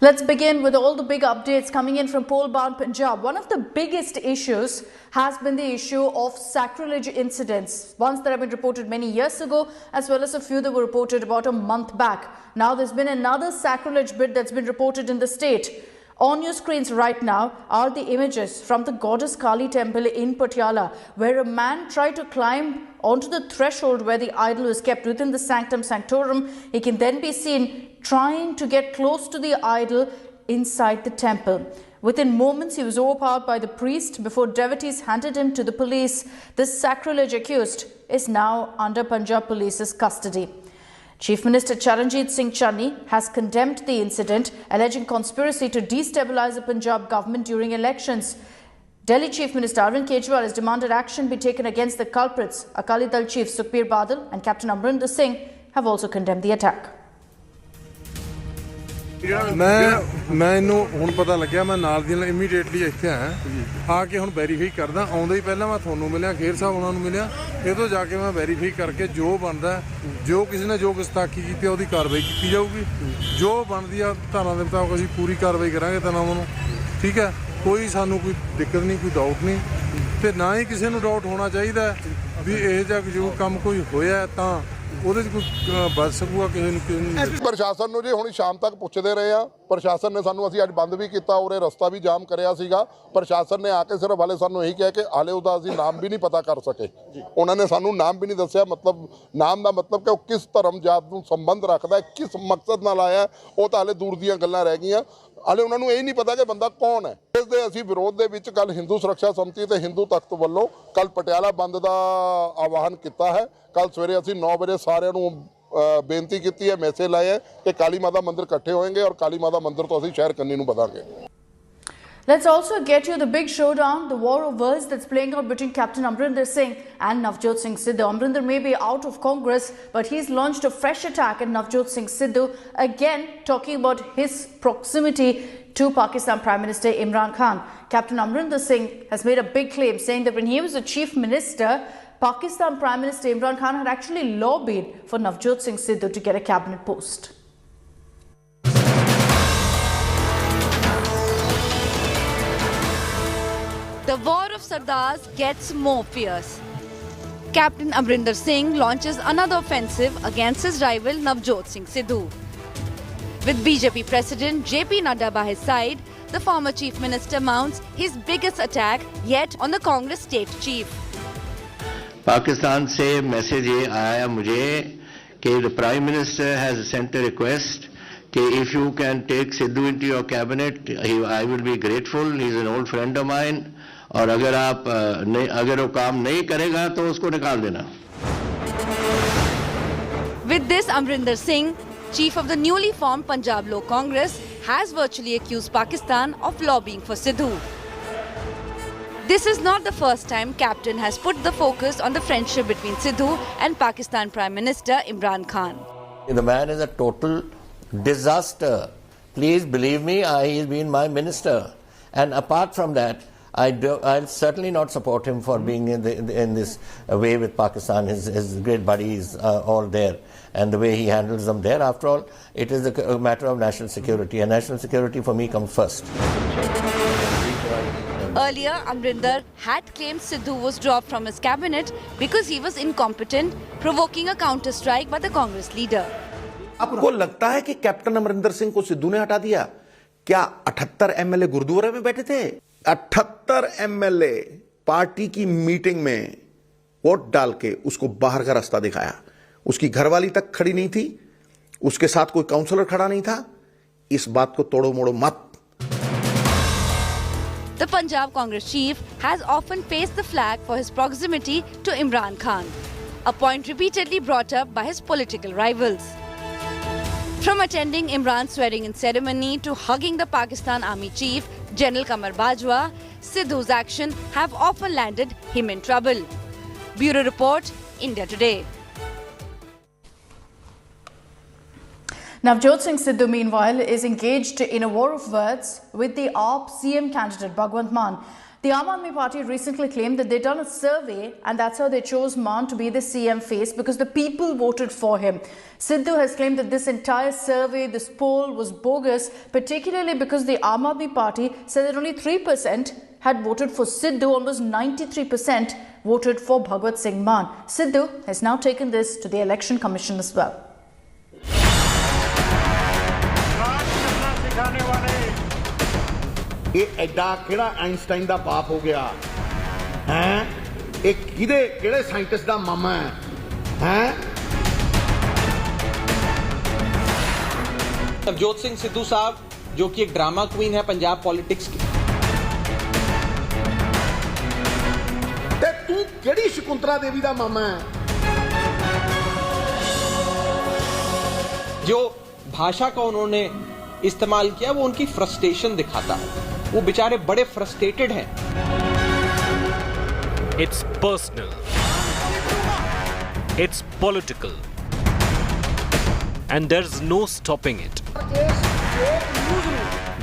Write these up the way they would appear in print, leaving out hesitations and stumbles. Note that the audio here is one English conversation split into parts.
Let's begin with all the big updates coming in from pole-bound Punjab. One of the biggest issues has been the issue of sacrilege incidents, ones that have been reported many years ago, as well as a few that were reported about a month back. Now there's been another sacrilege bit that's been reported in the state. On your screens right now are the images from the goddess Kali temple in Patiala, where a man tried to climb onto the threshold where the idol is kept within the sanctum sanctorum. He can then be seen trying to get close to the idol inside the temple. Within moments, he was overpowered by the priest before devotees handed him to the police. This sacrilege accused is now under Punjab Police's custody. Chief Minister Charanjit Singh Channi has condemned the incident, alleging conspiracy to destabilize the Punjab government during elections. Delhi Chief Minister Arvind Kejriwal has demanded action be taken against the culprits. Akali Dal Chief Sukhbir Badal and Captain Amrinder Singh have also condemned the attack. ਮੈਨੂੰ ਹੁਣ ਪਤਾ ਲੱਗਿਆ ਮੈਂ ਨਾਲ ਦੀ ਨਾਲ immediately ਇੱਥੇ ਆ ਕੇ ਹੁਣ ਵੈਰੀਫਾਈ ਕਰਦਾ ਆਉਂਦਾ ਹੀ ਪਹਿਲਾਂ ਮੈਂ ਤੁਹਾਨੂੰ ਮਿਲਿਆ ਖੇਰ ਸਾਹਿਬ ਉਹਨਾਂ ਨੂੰ ਮਿਲਿਆ ਇਹ ਤੋਂ ਜਾ ਕੇ ਮੈਂ ਵੈਰੀਫਾਈ ਕਰਕੇ ਜੋ ਬਣਦਾ ਜੋ ਕਿਸੇ ਨੇ ਜੋ ਗੁਸਤਾਖੀ ਕੀਤੀ ਉਹਦੀ ਕਾਰਵਾਈ ਕੀਤੀ ਜਾਊਗੀ ਜੋ ਬਣਦੀ ਆ ਧਾਰਾਂ ਦੇ ਮੁਤਾਬਕ ਅਸੀਂ ਪੂਰੀ ਕਾਰਵਾਈ ਕਰਾਂਗੇ ਤਨਾਵਾਂ ਨੂੰ ਠੀਕ ਹੈ ਕੋਈ ਸਾਨੂੰ ਕੋਈ ਦਿੱਕਤ ਨਹੀਂ ਕੋਈ ਡਾਊਟ ਨਹੀਂ ਤੇ ਨਾ ਹੀ ਕਿਸੇ ਨੂੰ ਡਾਊਟ ਹੋਣਾ ਚਾਹੀਦਾ ਵੀ ਇਹ ਜਿਹਾ ਜੋ ਕੰਮ ਕੋਈ ਹੋਇਆ ਤਾਂ ਪ੍ਰਸ਼ਾਸਨ ਨੂੰ ਜੀ ਹੁਣ ਸ਼ਾਮ ਤੱਕ ਪੁੱਛਦੇ ਰਹੇ ਆ ਪ੍ਰਸ਼ਾਸਨ ਨੇ ਸਾਨੂੰ ਅਸੀਂ ਅੱਜ ਬੰਦ ਵੀ ਕੀਤਾ ਔਰ ਇਹ ਰਸਤਾ ਵੀ ਜਾਮ ਕਰਿਆ ਸੀਗਾ ਪ੍ਰਸ਼ਾਸਨ ਨੇ ਆ ਕੇ ਸਿਰਫ ਹਾਲੇ ਸਾਨੂੰ ਇਹੀ ਕਿਹਾ ਕਿ ਹਾਲੇ ਉਹਦਾ ਅਸੀਂ ਨਾਮ ਵੀ ਨਹੀਂ ਪਤਾ ਕਰ ਸਕੇ ਉਹਨਾਂ ਨੇ ਸਾਨੂੰ ਨਾਮ ਵੀ ਨਹੀਂ ਦੱਸਿਆ ਮਤਲਬ ਨਾਮ ਦਾ ਮਤਲਬ ਕਿ ਉਹ ਕਿਸ ਧਰਮ ਜਾਤ ਨੂੰ ਸੰਬੰਧ ਰੱਖਦਾ ਕਿਸ ਮਕਸਦ ਨਾਲ ਆਇਆ ਉਹ ਤਾਂ ਹਾਲੇ ਦੂਰ ਦੀਆਂ ਗੱਲਾਂ ਰਹਿ ਗਈਆਂ ਹਾਲੇ ਉਹਨਾਂ ਨੂੰ ਇਹ ਨਹੀਂ ਪਤਾ ਕਿ ਬੰਦਾ ਕੌਣ ਹੈ ਇਸ ਦੇ ਅਸੀਂ ਵਿਰੋਧ ਦੇ ਵਿੱਚ ਕੱਲ ਹਿੰਦੂ ਸੁਰੱਖਿਆ ਸਮਿਤੀ ਤੇ ਹਿੰਦੂ ਤਖਤ ਵੱਲੋਂ ਕੱਲ ਪਟਿਆਲਾ ਬੰਦ ਦਾ ਆਹਵਾਨ ਕੀਤਾ ਹੈ ਕੱਲ ਸਵੇਰੇ ਅਸੀਂ 9 ਵਜੇ ਸਾਰਿਆਂ ਨੂੰ ਬੇਨਤੀ ਕੀਤੀ ਹੈ ਮੈਸੇਜ ਲਾਇਆ ਹੈ ਕਿ ਕਾਲੀ ਮਾਤਾ ਮੰਦਿਰ ਇਕੱਠੇ ਹੋਣਗੇ ਔਰ ਕਾਲੀ ਮਾਤਾ ਮੰਦਿਰ ਤੋਂ ਅਸੀਂ ਸ਼ਹਿਰ ਕੰਨੀ ਨੂੰ ਵਧਾਂਗੇ Let's also get you the big showdown, the war of words that's playing out between Captain Amrinder Singh and Navjot Singh Sidhu. Amrinder may be out of Congress, but he's launched a fresh attack at Navjot Singh Sidhu, again talking about his proximity to Pakistan Prime Minister Imran Khan. Captain Amrinder Singh has made a big claim, saying that when he was the Chief Minister, Pakistan Prime Minister Imran Khan had actually lobbied for Navjot Singh Sidhu to get a cabinet post. The war of Sardars gets more fierce. Captain Amrinder Singh launches another offensive against his rival Navjot Singh Sidhu. With BJP President JP Nadda by his side, the former Chief Minister mounts his biggest attack yet on the Congress state chief. Pakistan से message ये आया मुझे कि the Prime Minister has sent a request कि if you can take Sidhu into your cabinet, I will be grateful. He is an old friend of mine. और अगर वो काम नहीं करेगा तो उसको निकाल देना. With this, Amrinder Singh, chief of the newly formed Punjab Lok Congress, has virtually accused Pakistan of lobbying for Sidhu. This is not the first time Captain has put the focus on the friendship between Sidhu and Pakistan Prime Minister Imran Khan. The man is a total disaster. Please believe me, he's been my minister. And apart from that, I'll certainly not support him for being in this way with Pakistan. His great buddies are all there. And the way he handles them there, after all, it is a matter of national security. And national security for me comes first. Earlier, Amrinder had claimed Sidhu was dropped from his cabinet because he was incompetent, provoking a counter-strike by the Congress leader. आपको लगता है कि captain Amarinder Singh को सिद्धू ने हटा दिया? क्या 78 MLA गुरुद्वारे में बैठे थे? 78 एमएलए पार्टी की मीटिंग में वोट डाल के उसको बाहर का रास्ता दिखाया. उसकी घरवाली तक खड़ी नहीं थी, उसके साथ कोई काउंसलर खड़ा नहीं था. इस बात को तोड़ो मोड़ो मत. The Punjab Congress chief has often faced the flag for his proximity to Imran Khan, a point repeatedly brought up by his political rivals. From attending Imran's swearing-in ceremony to hugging the Pakistan Army chief, General Qamar Bajwa, Sidhu's actions have often landed him in trouble. Bureau Report, India Today. Navjot Singh Sidhu, meanwhile, is engaged in a war of words with the AAP CM candidate Bhagwant Mann. The Aam Aadmi Party recently claimed that they'd done a survey and that's how they chose Maan to be the CM face because the people voted for him. Sidhu has claimed that this entire survey, this poll was bogus, particularly because the Aam Aadmi Party said that only 3% had voted for Sidhu, almost 93% voted for Bhagwat Singh Maan. Sidhu has now taken this to the Election Commission as well. ये एडा केड़ा Einstein दा बाप हो गया हैं एक केड़े साइंटिस्ट दा मामा है हैं नवजोत सिंह सिद्धू साहब जो कि एक ड्रामा क्वीन है पंजाब पॉलिटिक्स की ते तू केड़ी शकुंतला देवी दा मामा है जो भाषा का उन्होंने इस्तेमाल किया वो उनकी फ्रस्ट्रेशन दिखाता है वो बेचारे बड़े फ्रस्ट्रेटेड हैं It's personal. It's political. And there's no stopping it.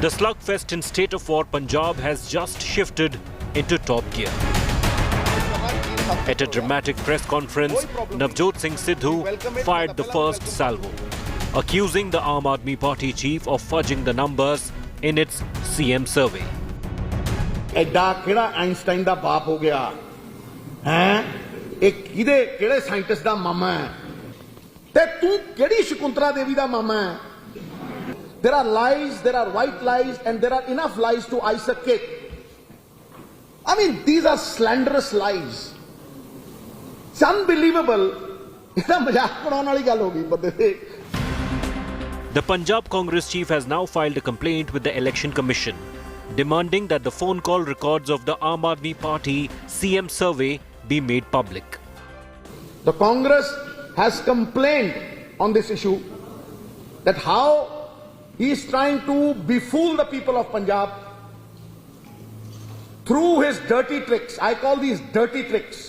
The slugfest in State of War Punjab has just shifted into top gear. At a dramatic press conference, Navjot Singh Sidhu fired the first salvo, accusing the Aam Aadmi Party chief of fudging the numbers in its CM survey. एडा केड़ा Einstein दा बाप हो गया हैं एक केड़े scientist दा मामा है ते तू केड़ी शकुंतला देवी दा मामा है There are lies, there are white lies and there are enough lies to ice a cake. I mean these are slanderous lies. It's unbelievable. इतना मजाक बनाने वाली गल होगी बंदे ते The Punjab Congress chief has now filed a complaint with the Election Commission, demanding that the phone call records of the Aam Aadmi Party CM survey be made public. The Congress has complained on this issue that how he is trying to befool the people of Punjab through his dirty tricks. I call these dirty tricks.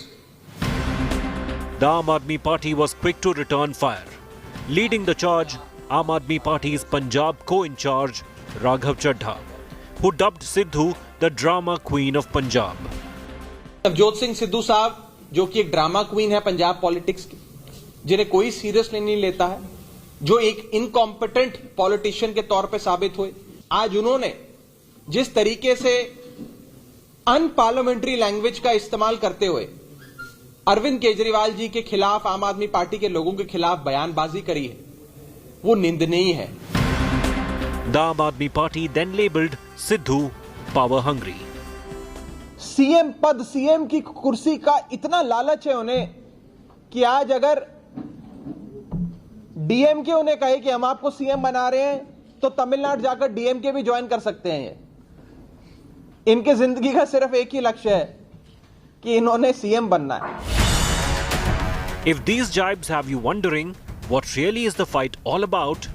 The Aam Aadmi Party was quick to return fire. Leading the charge, Aam Aadmi Party's Punjab co-in-charge Raghav Chaddha, who dubbed Sidhu the drama queen of Punjab. Navjot Singh Sidhu साहब जो कि एक drama queen है Punjab politics की जिन्हें कोई seriously नहीं लेता है जो एक इनकॉम्पिटेंट पॉलिटिशियन के तौर पे साबित हुए आज उन्होंने जिस तरीके से अनपार्लियामेंट्री लैंग्वेज का इस्तेमाल करते हुए अरविंद केजरीवाल जी के खिलाफ आम आदमी पार्टी के लोगों के खिलाफ बयानबाजी करी है वो निंदनीय है The Aam Aadmi Party then labelled Sidhu power hungry. CM पद सीएम की कुर्सी का इतना लालच है उन्हें कि आज अगर डीएमके उन्हें कहे कि हम आपको सीएम बना रहे हैं तो तमिलनाडु जाकर डीएमके भी ज्वाइन कर सकते हैं। इनके जिंदगी का सिर्फ एक ही लक्ष्य है कि इन्होंने सीएम बनना है। If these jibes have you wondering what really is the fight all about,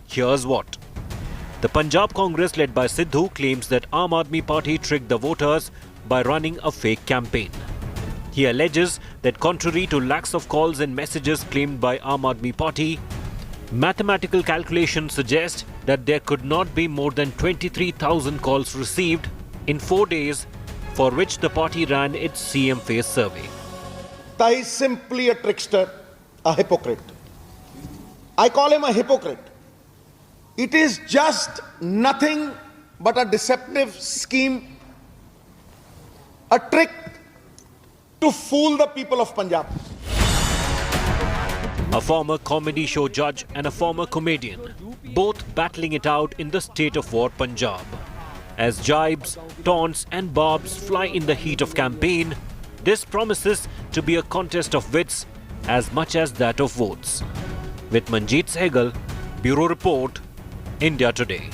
here's what. The Punjab Congress led by Sidhu claims that Aam Aadmi Party tricked the voters by running a fake campaign. He alleges that contrary to lakhs of calls and messages claimed by Aam Aadmi Party, mathematical calculations suggest that there could not be more than 23,000 calls received in 4 days for which the party ran its CM face survey. He is simply a trickster, a hypocrite. I call him a hypocrite. It is just nothing but a deceptive scheme, a trick to fool the people of Punjab. A former comedy show judge and a former comedian, both battling it out in the State of War Punjab. As jibes, taunts and barbs fly in the heat of campaign, this promises to be a contest of wits as much as that of votes. With Manjeet Sehgal, Bureau Report, India Today.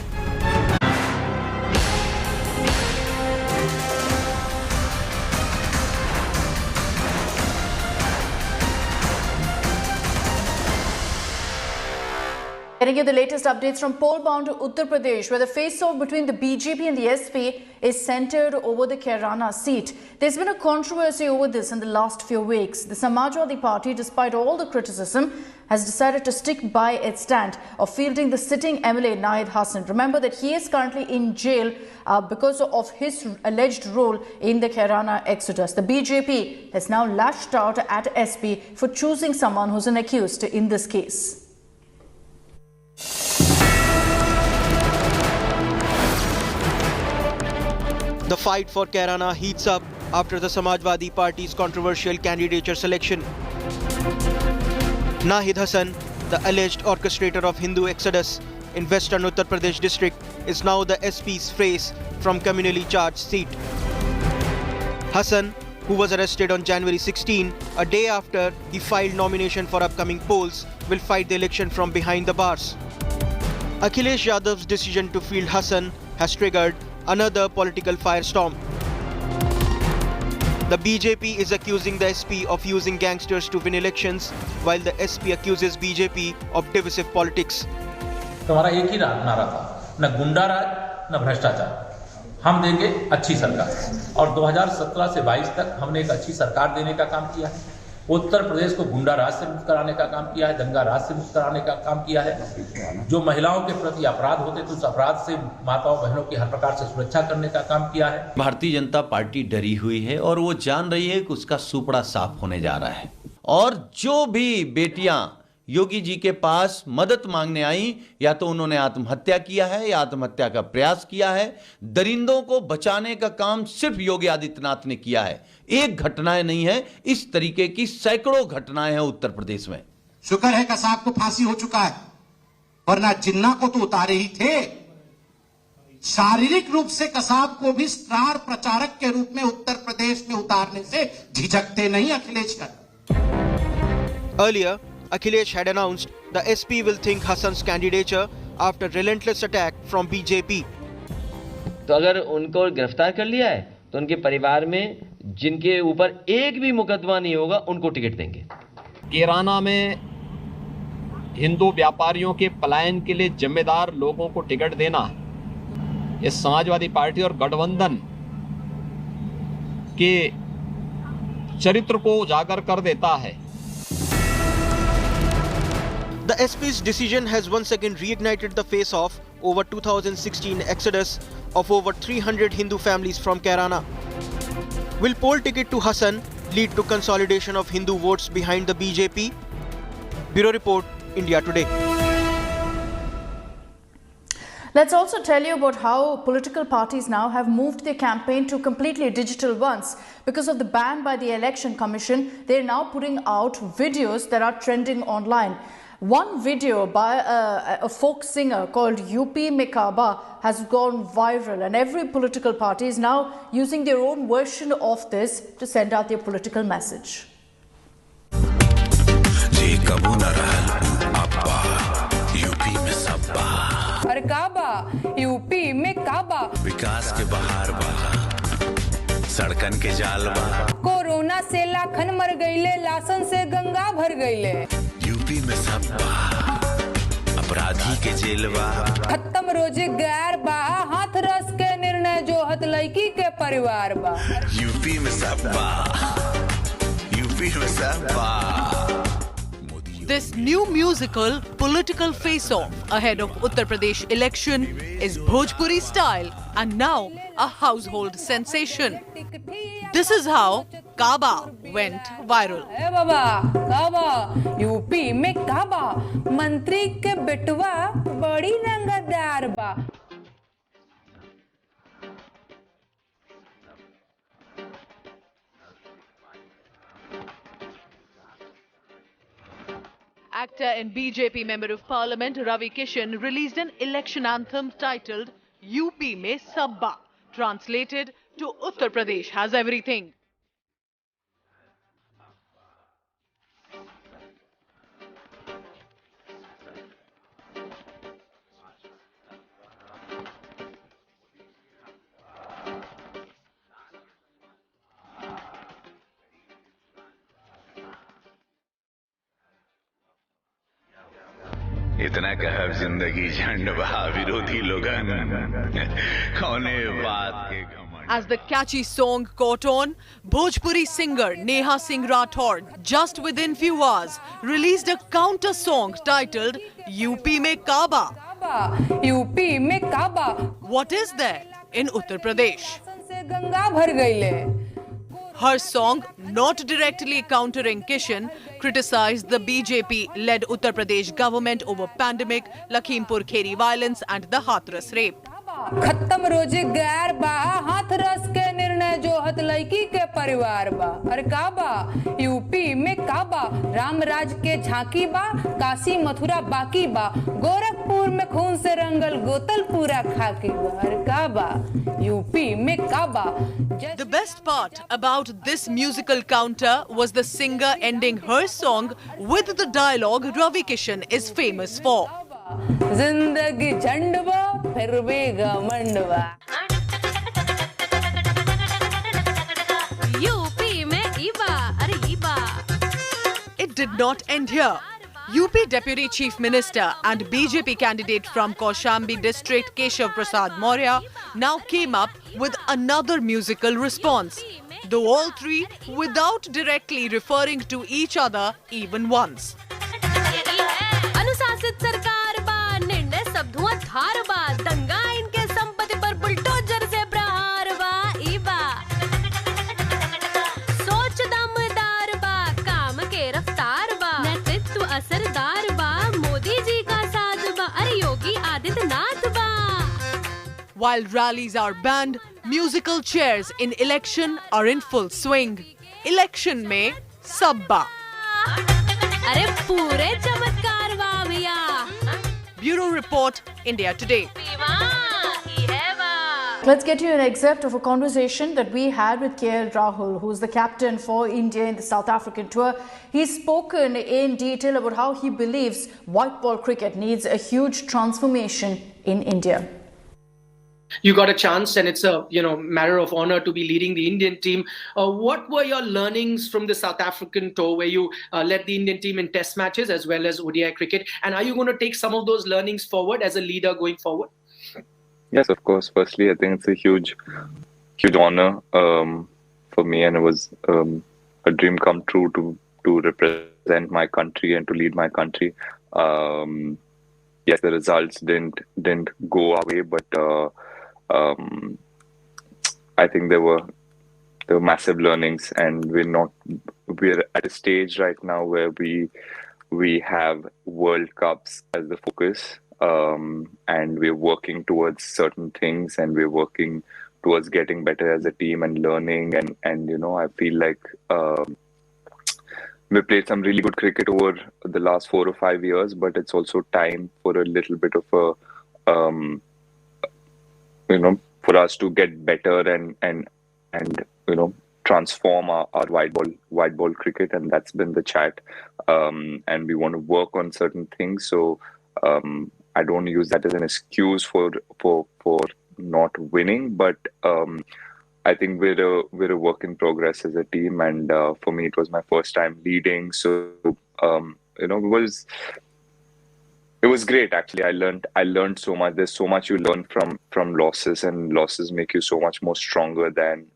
Getting you the latest updates from poll-bound Uttar Pradesh, where the face-off between the BJP and the SP is centered over the Kairana seat. There's been a controversy over this in the last few weeks. The Samajwadi Party, despite all the criticism, has decided to stick by its stand of fielding the sitting MLA Nahid Hasan. Remember that he is currently in jail because of his alleged role in the Kairana exodus. The BJP has now lashed out at SP for choosing someone who's an accused in this case. The fight for Kairana heats up after the Samajwadi Party's controversial candidature selection. Nahid Hasan, the alleged orchestrator of Hindu exodus in western Uttar Pradesh district, is now the SP's face from communally charged seat. Hasan, who was arrested on January 16, a day after he filed nomination for upcoming polls, will fight the election from behind the bars. Akhilesh Yadav's decision to field Hasan has triggered another political firestorm. The BJP is accusing the SP of using gangsters to win elections, while the SP accuses BJP of divisive politics. हमारा एक ही नारा था, न गुंडा राज न भ्रष्टाचार, हम देंगे अच्छी सरकार। और 2017 से 22 तक हमने एक अच्छी सरकार देने का काम किया है। उत्तर प्रदेश को गुंडा राज से मुक्त कराने का काम किया है, दंगा राज से मुक्त कराने का काम किया है। जो महिलाओं के प्रति अपराध होते थे उस अपराध से माताओं बहनों की हर प्रकार से सुरक्षा करने का काम किया है। भारतीय जनता पार्टी डरी हुई है और वो जान रही है कि उसका सुपड़ा साफ होने जा रहा है। और जो भी बेटियां योगी जी के पास मदद मांगने आई, या तो उन्होंने आत्महत्या किया है या आत्महत्या का प्रयास किया है। दरिंदों को बचाने का काम सिर्फ योगी आदित्यनाथ ने किया है। एक घटनाएं नहीं है, इस तरीके की सैकड़ों घटनाएं हैं उत्तर प्रदेश में। शुक्र है कसाब को फांसी हो चुका है, वरना जिन्ना को तो उतारे ही थे। शारीरिक रूप से कसाब को भी स्टार प्रचारक के रूप में उत्तर प्रदेश में उतारने से झिझकते नहीं Akhilesh Yadav. Earlier, Akhilesh had announced the SP will think Hasan's candidature after relentless attack from BJP. तो अगर उनको गिरफ्तार कर लिया है तो उनके परिवार में जिनके ऊपर एक भी मुकदमा नहीं होगा उनको टिकट देंगे। कैराना में हिंदू व्यापारियों के पलायन के लिए जिम्मेदार लोगों को टिकट देना इस समाजवादी पार्टी और गठबंधन के चरित्र को उजागर कर देता है। The SP's decision has once again reignited the face-off over 2016 exodus of over 300 Hindu families from Kairana. Will poll ticket to Hasan lead to consolidation of Hindu votes behind the BJP? Bureau Report, India Today. Let's also tell you about how political parties now have moved their campaign to completely digital ones. Because of the ban by the Election Commission, they're now putting out videos that are trending online. One video by a folk singer called UP Mein Kaaba has gone viral, and every political party is now using their own version of this to send out their political message. अरे काबा UP में काबा विकास के बहार बा सड़कन के जाल बा corona से लाखन मर गईले लासन से गंगा भर गईले यूपी में सब बा अपराधी के जेल बा खत्म रोजगार बा हाथ रस के निर्णय जो हत लड़की के परिवार बा यूपी में सब बा यूपी में सब बा This new musical political face-off ahead of Uttar Pradesh election is Bhojpuri style and now a household sensation. This is how Kaaba went viral. ए बाबा काबा यूपी में काबा मंत्री के बेटवा बड़ी रंगदार बा Actor and BJP Member of Parliament Ravi Kishan released an election anthem titled UP Mein Sabba, translated to Uttar Pradesh has everything. इतना कहब जिंदगी झंड बहा विरोधी लोगन कौने बात के घमंड। As the catchy song caught on, Bhojpuri singer Neha Singh Rathod, just within few hours, released a counter song titled UP Mein Kaaba. UP में काबा. What is there in Uttar Pradesh? से गंगा भर गईले. Her song, not directly countering Kishan, criticized the BJP-led Uttar Pradesh government over pandemic, Lakhimpur Kheri violence and the Hathras rape. खत्म रोजगार बा, हाथरस के निर्णय जो हत लड़की के परिवार बा. अरे काबा, यूपी में काबा, रामराज के झांकी बा, काशी मथुरा बाकी बा, गोरखपुर में खून से रंगल गोतल पूरा खाकी बा. अरे काबा, यूपी में काबा. The best part about this musical counter was the singer ending her song with the dialogue Ravi Kishan is famous for. जिंदगी झंडवा फिर भी घमंडवा. यूपी में ईबा, अरे ईबा. It did not end here. UP Deputy Chief Minister and BJP candidate from Kaushambi district Keshav Prasad Maurya now came up with another musical response, though all three without directly referring to each other even once. अनुशासित सरकार बा, निर्णय सब धुआंधार बा, दंगा इनके संपत्ति पर बुलडोजर से प्रहार बा. ईबा सोच दमदार बा, काम के रफ्तार बा, नेतृत्व असरदार बा, मोदी जी का साथ बा, अरे योगी आदित्यनाथ बा. While rallies are banned, musical chairs in election are in full swing. Election में सब बा. अरे पूरे चमत्कार बा भैया. Bureau Report, India Today. Let's get you an excerpt of a conversation that we had with KL Rahul, who's the captain for India in the South African tour. He's spoken in detail about how he believes white ball cricket needs a huge transformation in India. You got a chance, and it's a matter of honor to be leading the Indian team. What were your learnings from the South African tour, where you led the Indian team in Test matches as well as ODI cricket? And are you going to take some of those learnings forward as a leader going forward? Yes, of course. Firstly, I think it's a huge honor for me, and it was a dream come true to represent my country and to lead my country. Yes, the results didn't go our way, but I think there were massive learnings, and we're at a stage right now where we have World Cups as the focus, and we're working towards certain things, and we're working towards getting better as a team and learning, and I feel like we played some really good cricket over the last 4 or 5 years, but it's also time for a little bit of a for us to get better and transform our white ball cricket, and that's been the chat. And we want to work on certain things. So I don't use that as an excuse for not winning, but I think we're a work in progress as a team, and for me it was my first time leading, so it was great actually. I learned so much. There's so much you learn from losses, and losses make you so much more stronger than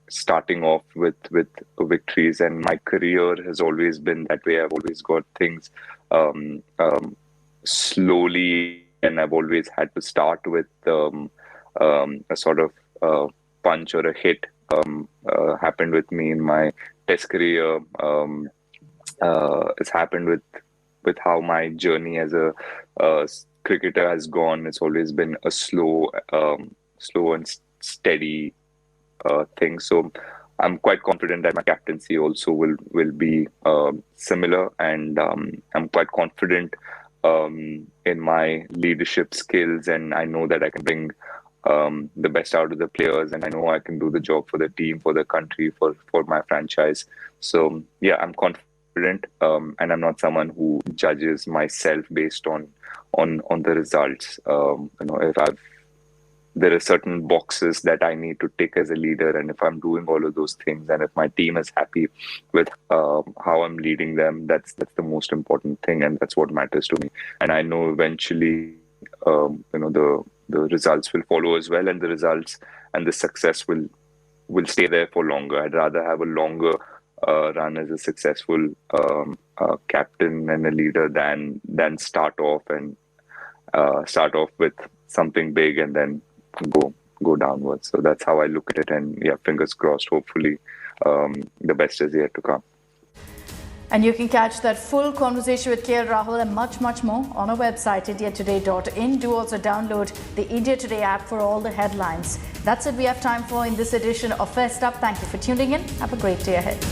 starting off with victories. And my career has always been that way. I've always got things slowly, and I've always had to start with a sort of punch or a hit. Happened with me in my Test career. It's happened with how my journey as a cricketer has gone. It's always been a slow and steady thing. So I'm quite confident that my captaincy also will be similar, and I'm quite confident in my leadership skills, and I know that I can bring the best out of the players, and I know I can do the job for the team, for the country, for my franchise. So yeah, I'm confident. And I'm not someone who judges myself based on the results. If I've there are certain boxes that I need to tick as a leader, and if I'm doing all of those things, and if my team is happy with how I'm leading them, that's the most important thing, and that's what matters to me. And I know eventually, the results will follow as well, and the results and the success will stay there for longer. I'd rather have a longer run as a successful captain and a leader than start off with something big and then go downwards. So that's how I look at it, and yeah, fingers crossed, hopefully the best is yet to come. And you can catch that full conversation with KL Rahul and much, much more on our website, indiatoday.in. Do also download the India Today app for all the headlines. That's it we have time for in this edition of First Up. Thank you for tuning in. Have a great day ahead.